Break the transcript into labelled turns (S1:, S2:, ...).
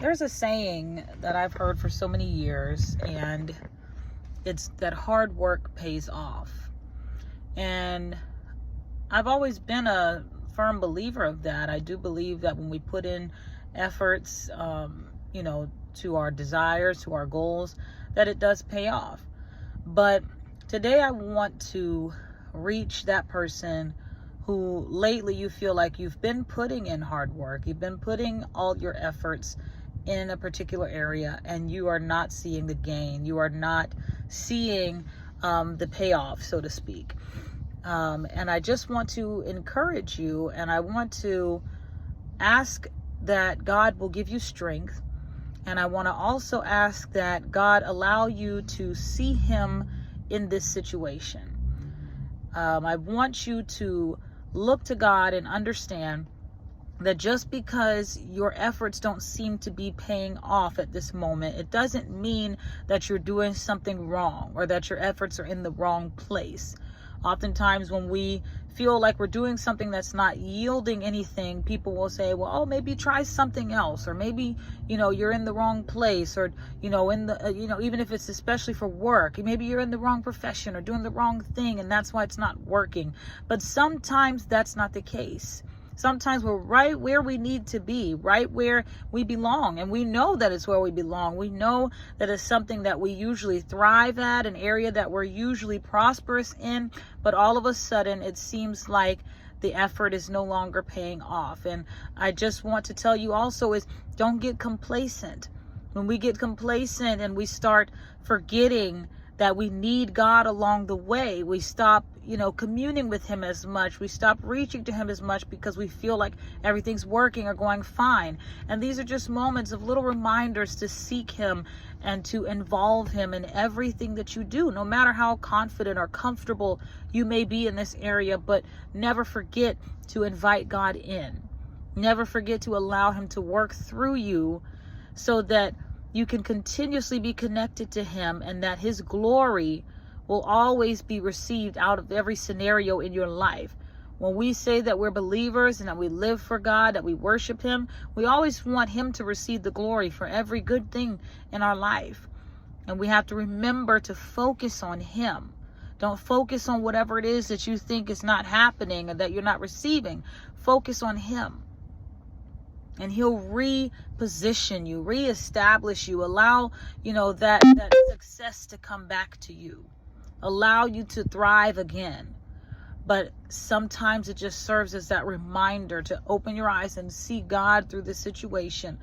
S1: There's a saying that I've heard for so many years, and it's that hard work pays off. And I've always been a firm believer of that. I do believe that when we put in efforts, to our desires, to our goals, that it does pay off. But today I want to reach that person who lately you feel like you've been putting in hard work, you've been putting all your efforts in a particular area, and you are not seeing the gain, you are not seeing the payoff, so to speak. And I just want to encourage you, and I want to ask that God will give you strength. And I want to also ask that God allow you to see him in this situation. I want you to look to God and understand that just because your efforts don't seem to be paying off at this moment, it doesn't mean that you're doing something wrong or that your efforts are in the wrong place. Oftentimes when we feel like we're doing something that's not yielding anything, people will say, well, oh, maybe try something else, or maybe, you're in the wrong place, or, even if it's especially for work, maybe you're in the wrong profession or doing the wrong thing, and that's why it's not working. But sometimes that's not the case. Sometimes we're right where we need to be, right where we belong. And we know that it's where we belong. We know that it's something that we usually thrive at, an area that we're usually prosperous in. But all of a sudden, it seems like the effort is no longer paying off. And I just want to tell you also is don't get complacent. When we get complacent and we start forgetting that we need God along the way, we stop, communing with him as much. We stop reaching to him as much because we feel like everything's working or going fine. And these are just moments of little reminders to seek him and to involve him in everything that you do, no matter how confident or comfortable you may be in this area. But never forget to invite God in. Never forget to allow him to work through you so that you can continuously be connected to him, and that his glory will always be received out of every scenario in your life. When we say that we're believers and that we live for God, that we worship him, we always want him to receive the glory for every good thing in our life. And we have to remember to focus on him. Don't focus on whatever it is that you think is not happening or that you're not receiving. Focus on him. And he'll reposition you, reestablish you, allow, that success to come back to you, allow you to thrive again. But sometimes it just serves as that reminder to open your eyes and see God through the situation.